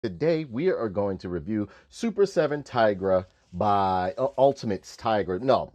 Today we are going to review Super 7 Tygra by Ultimates Tygra. No.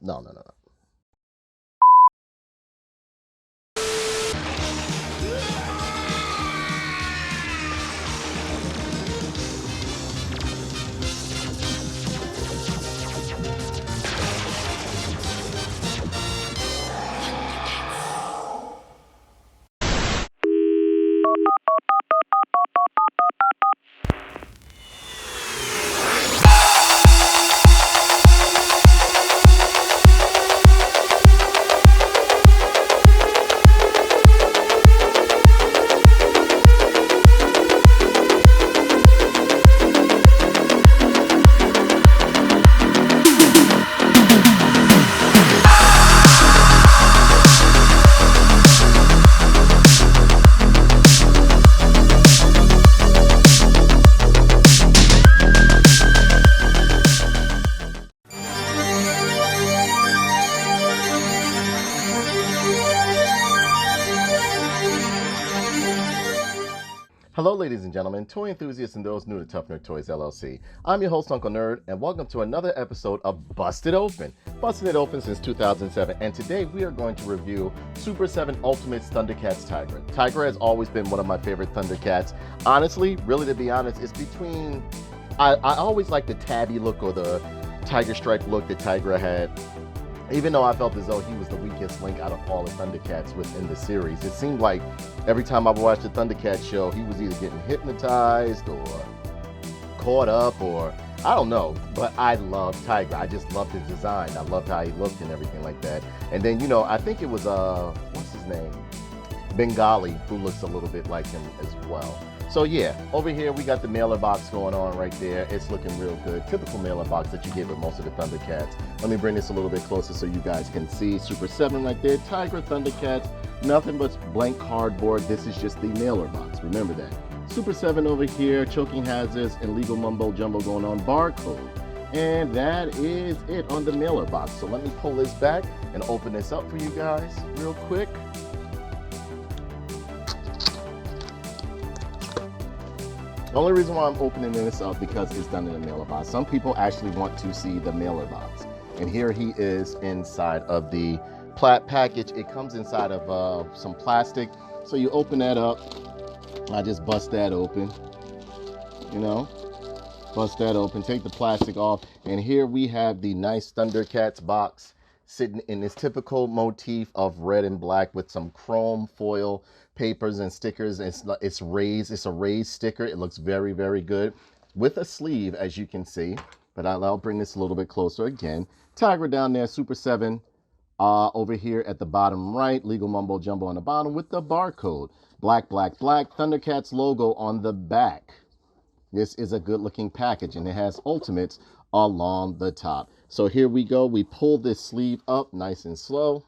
Hello, ladies and gentlemen, toy enthusiasts and those new to Tough Nerd Toys LLC. I'm your host, Uncle Nerd, and welcome to another episode of Busted Open. Busted it open since 2007, and today we are going to review Super 7 Ultimates Thundercats Tygra. Tygra has always been one of my favorite Thundercats. Honestly, really to be honest, it's between... I always like the tabby look or the tiger stripe look that Tygra had. Even though I felt as though he was the weakest link out of all the Thundercats within the series, it seemed like every time I watched the Thundercats show, he was either getting hypnotized or caught up or I don't know. But I loved Tygra. I just loved his design. I loved how he looked and everything like that. And then, you know, I think it was, what's his name? Bengali, who looks a little bit like him as well. So yeah, over here we got the mailer box going on right there. It's looking real good. Typical mailer box that you get with most of the Thundercats. Let me bring this a little bit closer so you guys can see. Super 7 right there, Tygra Thundercats, nothing but blank cardboard. This is just the mailer box, remember that. Super 7 over here, choking hazards and legal mumbo jumbo going on, barcode. And that is it on the mailer box. So let me pull this back and open this up for you guys real quick. The only reason why I'm opening this up because it's done in a mailer box. Some people actually want to see the mailer box. And here he is inside of the package. It comes inside of some plastic. So you open that up. I just bust that open. You know, bust that open, take the plastic off. And here we have the nice Thundercats box sitting in this typical motif of red and black with some chrome foil papers and stickers. It's raised. It's a raised sticker. It looks very, very good with a sleeve, as you can see. But I'll bring this a little bit closer again. Tygra down there, Super 7 over here at the bottom right. Legal mumbo jumbo on the bottom with the barcode. Black, black, black. Thundercats logo on the back. This is a good looking package and it has Ultimates along the top. So here we go. We pull this sleeve up nice and slow.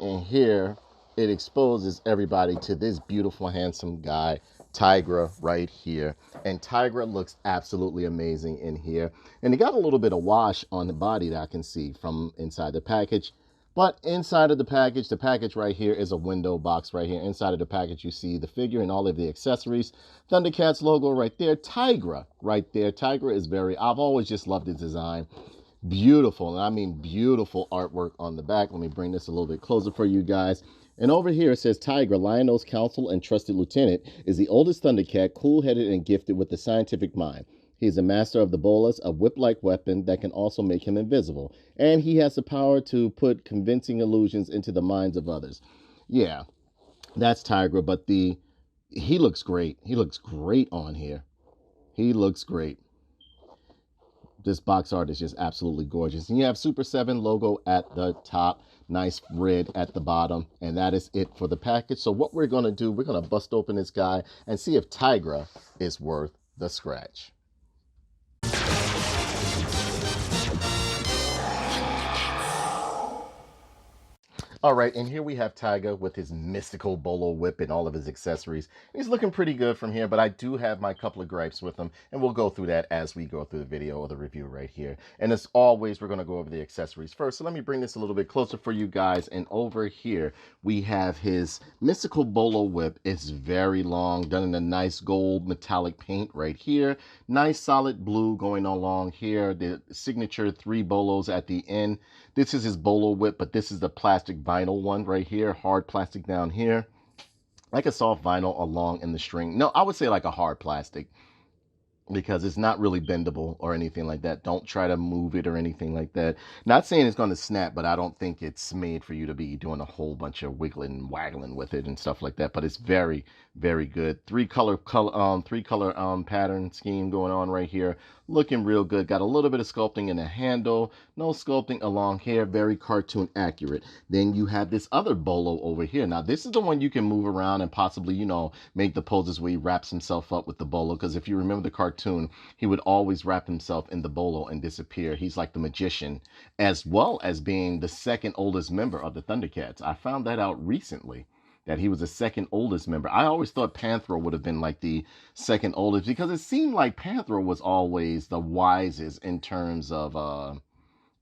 And here it exposes everybody to this beautiful, handsome guy, Tygra, right here. And Tygra looks absolutely amazing in here. And it got a little bit of wash on the body that I can see from inside the package. But inside of the package right here is a window box right here. Inside of the package, you see the figure and all of the accessories. Thundercats logo right there. Tygra right there. Tygra is I've always just loved his design. Beautiful, and I mean beautiful artwork on the back. Let me bring this a little bit closer for you guys. And over here it says Tygra, Lionel's counsel and trusted lieutenant, is the oldest Thundercat, cool-headed and gifted with a scientific mind. He is a master of the bolas, a whip-like weapon that can also make him invisible. And he has the power to put convincing illusions into the minds of others. Yeah, that's Tygra, but he looks great. He looks great on here. He looks great. This box art is just absolutely gorgeous. And you have Super 7 logo at the top, nice red at the bottom, and that is it for the package. So what we're going to do, we're going to bust open this guy and see if Tygra is worth the scratch. All right, and here we have Tyga with his mystical bolo whip and all of his accessories. He's looking pretty good from here, but I do have my couple of gripes with him, and we'll go through that as we go through the video or the review right here. And as always, we're going to go over the accessories first. So let me bring this a little bit closer for you guys. And over here, we have his mystical bolo whip. It's very long, done in a nice gold metallic paint right here. Nice solid blue going along here. The signature 3 bolos at the end. This is his bolo whip, but this is the plastic vinyl one right here. Hard plastic down here. Like a soft vinyl along in the string. No, I would say like a hard plastic, because it's not really bendable or anything like that. Don't try to move it or anything like that. Not saying it's going to snap, but I don't think it's made for you to be doing a whole bunch of wiggling and waggling with it and stuff like that. But it's very, very good. Three color pattern scheme going on right here. Looking real good. Got a little bit of sculpting in the handle. No sculpting along here. Very cartoon accurate. Then you have this other bolo over here. Now, this is the one you can move around and possibly, you know, make the poses where he wraps himself up with the bolo. Because if you remember the cartoon, he would always wrap himself in the bolo and disappear. He's like the magician, as well as being the second oldest member of the Thundercats. I found that out recently, that he was the second oldest member. I always thought Panthro would have been like the second oldest, because it seemed like Panthro was always the wisest in terms of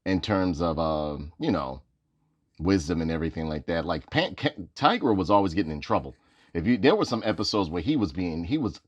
you know, wisdom and everything like that. Like Tygra was always getting in trouble. There were some episodes where he was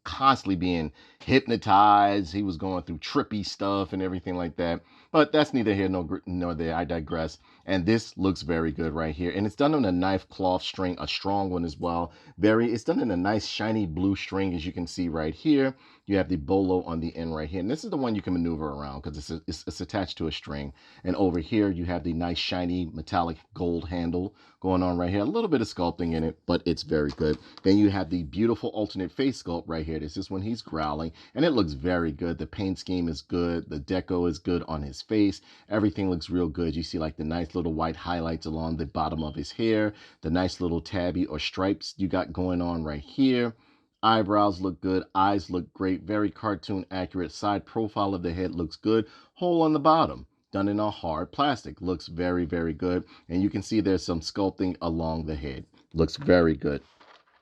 constantly being hypnotized. He was going through trippy stuff and everything like that. But that's neither here nor there. I digress. And this looks very good right here. And it's done on a knife cloth string, a strong one as well. It's done in a nice shiny blue string, as you can see right here. You have the bolo on the end right here. And this is the one you can maneuver around because it's attached to a string. And over here, you have the nice shiny metallic gold handle going on right here. A little bit of sculpting in it, but it's very good. Then you have the beautiful alternate face sculpt right here. This is when he's growling, and it looks very good. The paint scheme is good. The deco is good on his face. Everything looks real good. You see like the nice little white highlights along the bottom of his hair, the nice little tabby or stripes you got going on right here. Eyebrows look good. Eyes look great. Very cartoon accurate. Side profile of the head looks good. Hole on the bottom, done in a hard plastic. Looks very, very good. And you can see there's some sculpting along the head. Looks very good.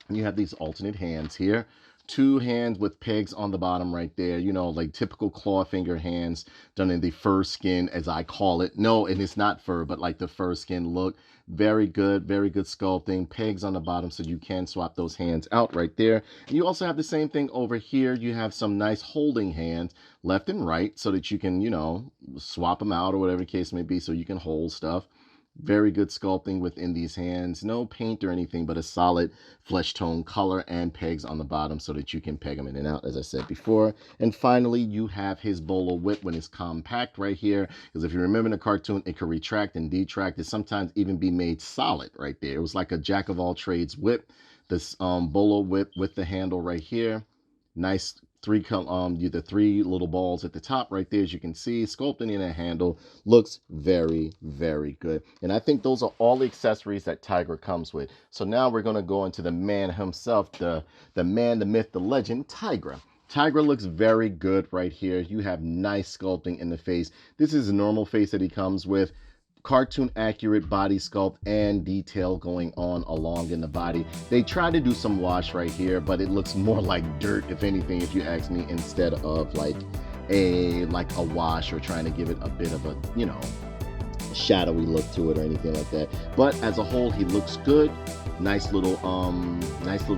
And you have these alternate hands here. 2 hands with pegs on the bottom right there. You know, like typical claw finger hands done in the fur skin, as I call it. No, and it's not fur, but like the fur skin look. Very good sculpting. Pegs on the bottom so you can swap those hands out right there. And you also have the same thing over here. You have some nice holding hands left and right so that you can, you know, swap them out or whatever the case may be so you can hold stuff. Very good sculpting within these hands. No paint or anything, but a solid flesh tone color and pegs on the bottom so that you can peg them in and out, as I said before. And finally, you have his bolo whip when it's compact right here. Because if you remember in the cartoon, it could retract and detract. It sometimes even be made solid right there. It was like a jack of all trades whip. This bolo whip with the handle right here. Nice the 3 little balls at the top right there, as you can see, sculpting in a handle. Looks very, very good. And I think those are all the accessories that Tygra comes with. So now we're going to go into the man himself, the man, the myth, the legend, Tygra. Tygra looks very good right here. You have nice sculpting in the face. This is a normal face that he comes with. Cartoon accurate body sculpt and detail going on along in the body. They try to do some wash right here, but it looks more like dirt, if anything, if you ask me, instead of like a wash or trying to give it a bit of a, you know, shadowy look to it or anything like that. But as a whole, he looks good. Nice little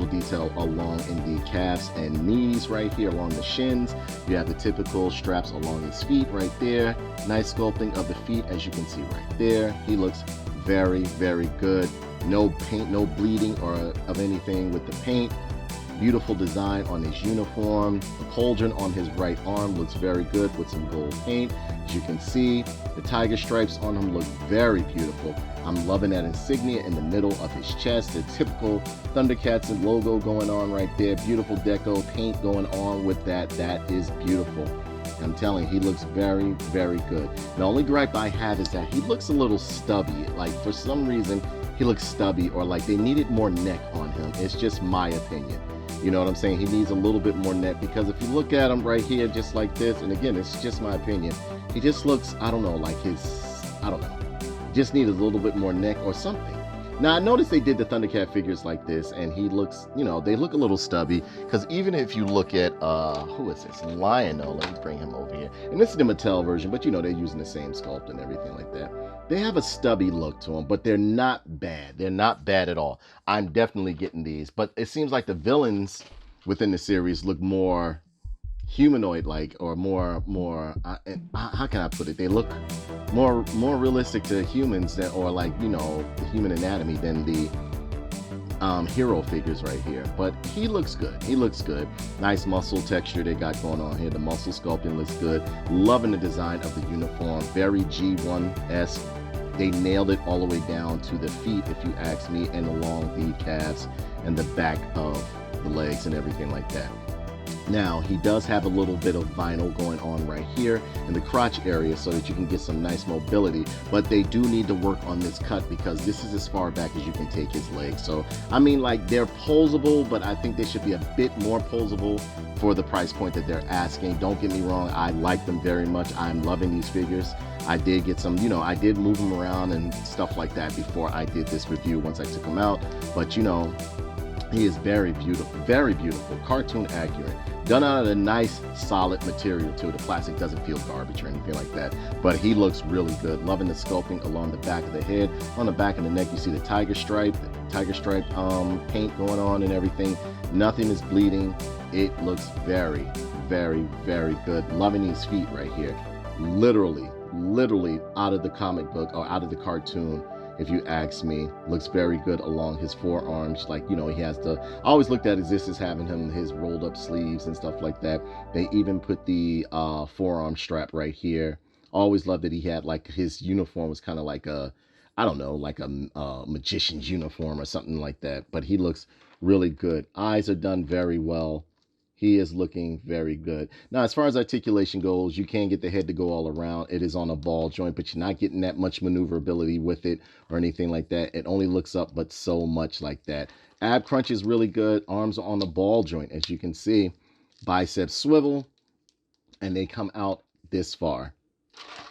detail along in the calves and knees right here along the shins. You have the typical straps along his feet right there. Nice sculpting of the feet, as you can see right there. He looks very, very good. No paint, no bleeding or of anything with the paint. Beautiful design on his uniform. The cauldron on his right arm looks very good with some gold paint. As you can see, the tiger stripes on him look very beautiful. I'm loving that insignia in the middle of his chest. The typical Thundercats logo going on right there. Beautiful deco paint going on with that. That is beautiful. I'm telling you, he looks very, very good. The only gripe I have is that he looks a little stubby. Like, for some reason, he looks stubby, or like they needed more neck on him. It's just my opinion. You know what I'm saying? He needs a little bit more neck, because if you look at him right here, just like this, and again, it's just my opinion, he just looks, I don't know, like just needs a little bit more neck or something. Now I noticed they did the Thundercat figures like this, and he looks, you know, they look a little stubby. Because even if you look at who is this? Lionel. Let me bring him over here. And this is the Mattel version, but you know they're using the same sculpt and everything like that. They have a stubby look to them, but they're not bad. They're not bad at all. I'm definitely getting these, but it seems like the villains within the series look more humanoid like, or more how can I put it, they look more realistic to humans, that, or like, you know, the human anatomy, than the hero figures right here. But he looks good. He looks good. Nice muscle texture they got going on here. The muscle sculpting looks good. Loving the design of the uniform. Very G1-esque. They nailed it all the way down to the feet, if you ask me, and along the calves and the back of the legs and everything like that. Now, he does have a little bit of vinyl going on right here in the crotch area so that you can get some nice mobility, but they do need to work on this cut because this is as far back as you can take his legs. So, I mean, like, they're posable, but I think they should be a bit more posable for the price point that they're asking. Don't get me wrong, I like them very much. I'm loving these figures. I did get some, you know, I did move them around and stuff like that before I did this review once I took them out, but you know, he is very beautiful, cartoon accurate, done out of a nice solid material too. The plastic doesn't feel garbage or anything like that, but he looks really good. Loving the sculpting along the back of the head. On the back of the neck, you see the tiger stripe paint going on and everything. Nothing is bleeding. It looks very good. Loving these feet right here. Literally out of the comic book or out of the cartoon, if you ask me. Looks very good along his forearms. Like, you know, he has the, I always looked at this as having him his rolled up sleeves and stuff like that. They even put the forearm strap right here. Always loved that he had, like, his uniform was kind of like a, I don't know, like a magician's uniform or something like that. But he looks really good. Eyes are done very well. He is looking very good. Now, as far as articulation goes, you can get the head to go all around. It is on a ball joint, but you're not getting that much maneuverability with it or anything like that. It only looks up, but so much like that. Ab crunch is really good. Arms are on the ball joint, as you can see. Bicep swivel, and they come out this far.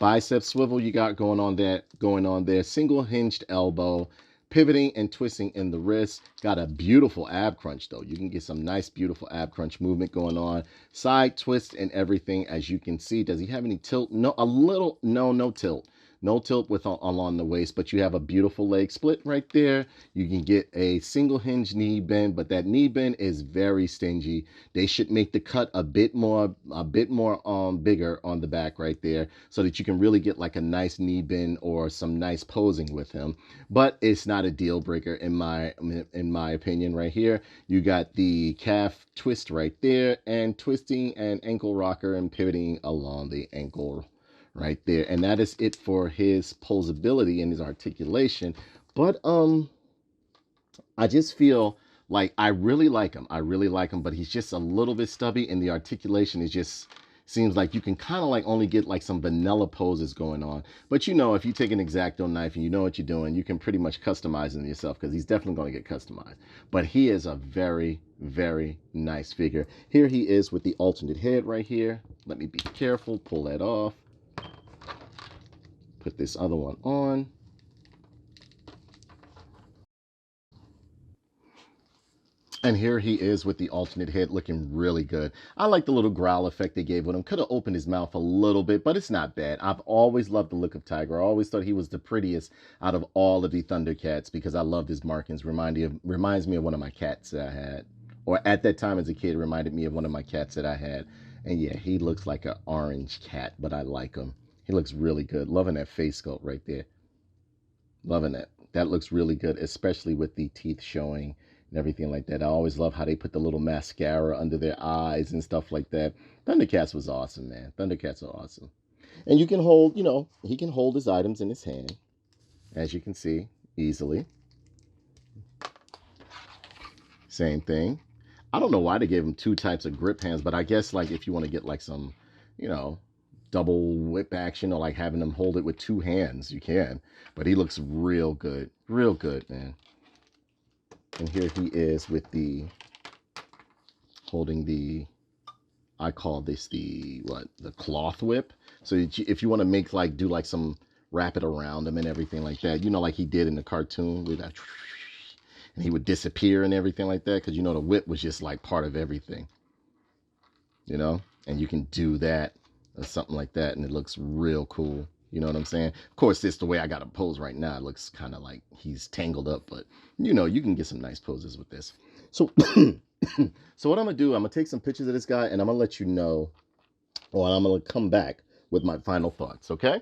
Bicep swivel you got going on there. Single hinged elbow. Pivoting and twisting in the wrist. Got a beautiful ab crunch though. You can get some nice, beautiful ab crunch movement going on. Side twist and everything, as you can see. Does he have any tilt? No, a little, no tilt. No tilt with along the waist, but you have a beautiful leg split right there. You can get a single hinge knee bend, but that knee bend is very stingy. They should make the cut a bit more bigger on the back right there, so that you can really get like a nice knee bend or some nice posing with him. But it's not a deal breaker in my opinion. Right here, you got the calf twist right there, and twisting and ankle rocker and pivoting along the ankle right there. And that is it for his posability and his articulation. But I just feel like I really like him, but he's just a little bit stubby, and the articulation is just, seems like you can kind of like only get like some vanilla poses going on. But you know, if you take an X-Acto knife and you know what you're doing, you can pretty much customize him yourself, because he's definitely going to get customized. But he is a very nice figure. Here he is with the alternate head right here. Let me be careful, pull that off. Put this other one on. And here he is with the alternate head, looking really good. I like the little growl effect they gave with him. Could have opened his mouth a little bit, but it's not bad. I've always loved the look of Tygra. I always thought he was the prettiest out of all of the Thundercats, because I loved his markings. Reminds me of one of my cats that I had. Or at that time as a kid, reminded me of one of my cats that I had. And yeah, he looks like an orange cat, but I like him. He looks really good. Loving that face sculpt right there. Loving it. That looks really good, especially with the teeth showing and everything like that. I always love how they put the little mascara under their eyes and stuff like that. Thundercats was awesome, man. Thundercats are awesome. And you can hold, you know, he can hold his items in his hand, as you can see, easily. Same thing. I don't know why they gave him two types of grip hands, but I guess like if you want to get like some, you know, double whip action, or like having them hold it with two hands, you can. But he looks real good, man. And here he is with the holding the, I call this the cloth whip. So if you want to make like do like some wrap it around him and everything like that. You know, like he did in the cartoon with that, and he would disappear and everything like that, because you know the whip was just like part of everything, you know. And you can do that or something like that, and it looks real cool. You know what I'm saying? Of course, it's the way I got him posed right now. It looks kind of like he's tangled up, but you know, you can get some nice poses with this. So, so what I'm gonna do, I'm gonna take some pictures of this guy, and I'm gonna let you know, or I'm gonna come back with my final thoughts. Okay?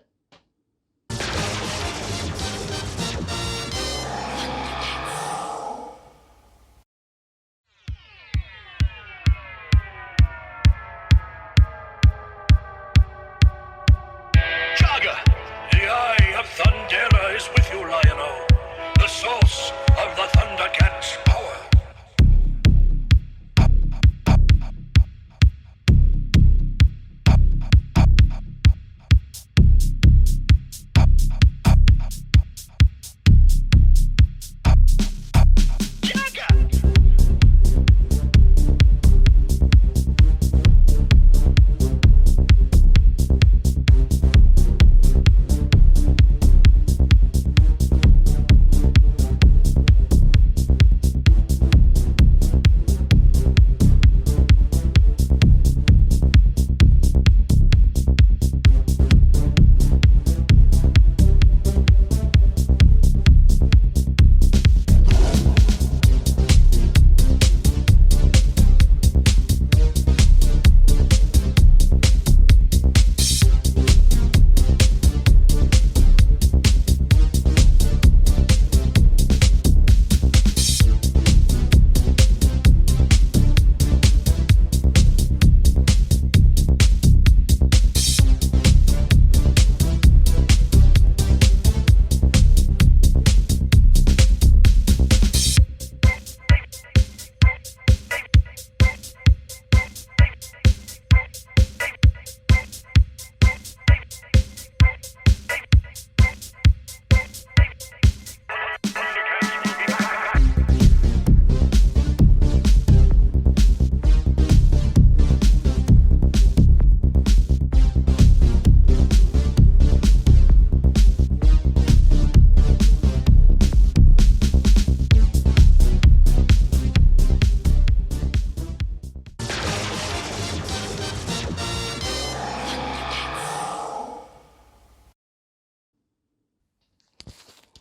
Tygra, the eye of Thundera is with you, Lion-O, the source of the Thundercats' power.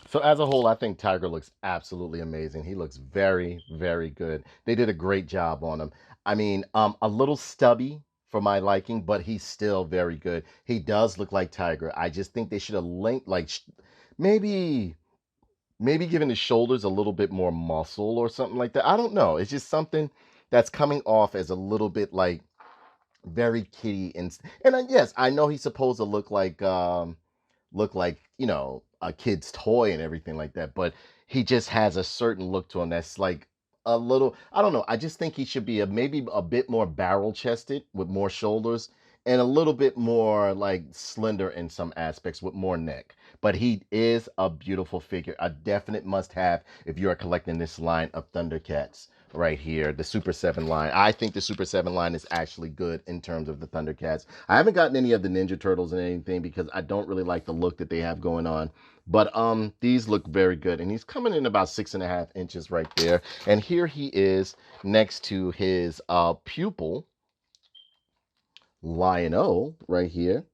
So as a whole, I think Tygra looks absolutely amazing. He looks very, very good. They did a great job on him. I mean, a little stubby for my liking, but he's still very good. He does look like Tygra. I just think they should have linked, like, maybe, maybe giving his shoulders a little bit more muscle or something like that. I don't know. It's just something that's coming off as a little bit like very kitty, and yes, I know he's supposed to look like, you know, a kid's toy and everything like that, but he just has a certain look to him that's like a little, I don't know, I just think he should be a maybe a bit more barrel chested with more shoulders, and a little bit more like slender in some aspects with more neck. But he is a beautiful figure, a definite must have if you are collecting this line of Thundercats right here, the Super 7 line. I think the Super 7 line is actually good in terms of the Thundercats. I haven't gotten any of the Ninja Turtles and anything because I don't really like the look that they have going on. But these look very good. And he's coming in about 6.5 inches right there. And here he is next to his pupil, Lion-O, right here.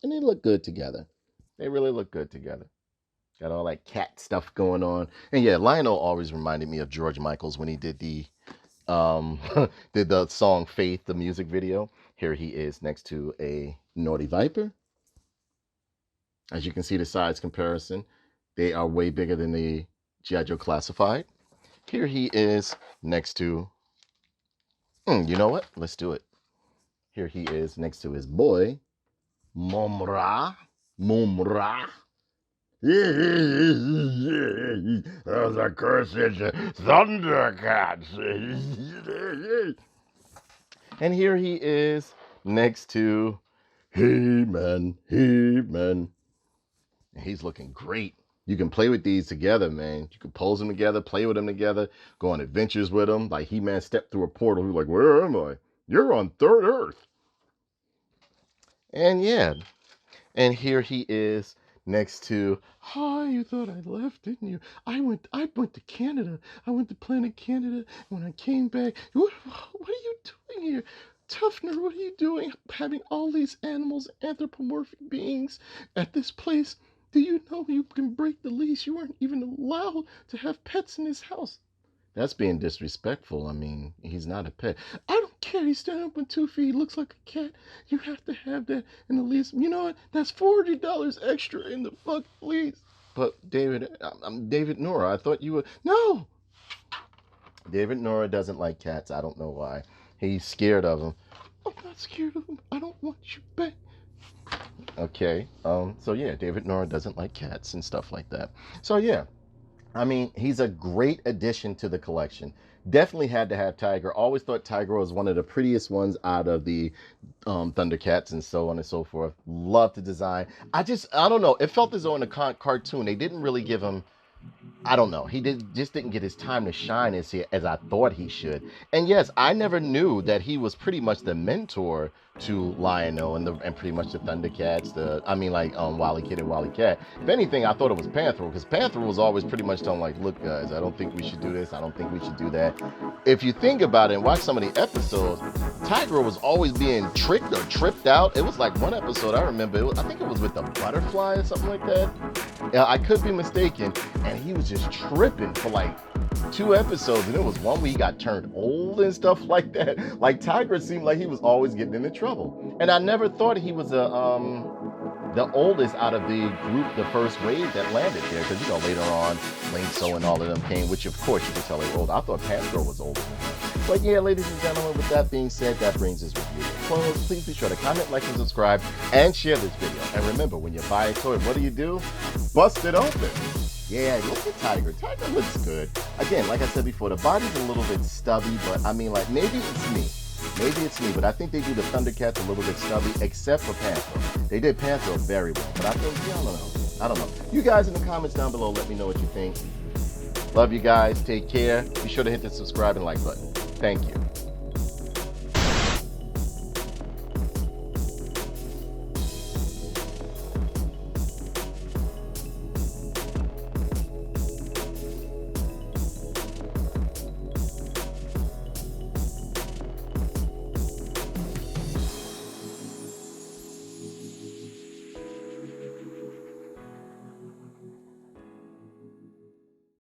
And they look good together. They really look good together. Got all that cat stuff going on. And yeah, Lion-O always reminded me of George Michael's when he did the did the song Faith, the music video. Here he is next to a Naughty Viper. As you can see, the size comparison, they are way bigger than the G.I. Joe Classified. Here he is next to, you know what? Let's do it. Here he is next to his boy, mumm-ra. Mumm-ra. The cursed Thundercats. And here he is next to He-Man. He-Man. And he's looking great. You can play with these together, man. You can pose them together, play with them together, go on adventures with them. Like He-Man stepped through a portal. He's like, where am I? You're on Third Earth. And yeah. And here he is next to, oh, you thought I left, didn't you? I went to Canada. I went to Planet Canada. When I came back, what are you doing here? Toughner, what are you doing having all these animals, anthropomorphic beings at this place? Do you know you can break the lease? You weren't even allowed to have pets in this house. That's being disrespectful. I mean, he's not a pet. I don't care. He's standing up on 2 feet. He looks like a cat. You have to have that in the lease. You know what? That's $40 extra in the fucking lease. But David, I'm David Nora. I thought you were. No! David Nora doesn't like cats. I don't know why. He's scared of them. I'm not scared of them. I don't want you back. Okay. So yeah, David Nora doesn't like cats and stuff like that. So yeah. I mean, he's a great addition to the collection. Definitely had to have Tygra. Always thought Tygra was one of the prettiest ones out of the Thundercats and so on and so forth. Loved the design. I don't know. It felt as though in the cartoon, they didn't really give him, I don't know. He just didn't get his time to shine as I thought he should. And yes, I never knew that he was pretty much the mentor to Lion-O and pretty much the Thundercats. Wally Kid and Wally Cat. If anything, I thought it was Panther, because Panther was always pretty much telling like, look guys, I don't think we should do this. I don't think we should do that. If you think about it and watch some of the episodes, Tygra was always being tricked or tripped out. It was like one episode I remember. I think it was with the butterfly or something like that. I could be mistaken. And he was just tripping for like 2 episodes, and it was one where he got turned old and stuff like that. Like Tygra seemed like he was always getting into trouble, and I never thought he was the oldest out of the group, the first wave that landed there, because later on Link-So and all of them came, which of course you could tell they were old. I thought Panther was older. But yeah, ladies and gentlemen, with that being said, that brings this review to a close. Please be sure to comment, like, and subscribe, and share this video. And remember, when you buy a toy, what do? Bust it open. Yeah, look at Tygra. Tygra looks good. Again, like I said before, the body's a little bit stubby, but I mean, like, maybe it's me. Maybe it's me, but I think they do the Thundercats a little bit stubby, except for Panther. They did Panther very well, but I think, I don't know. You guys in the comments down below, let me know what you think. Love you guys. Take care. Be sure to hit the subscribe and like button. Thank you.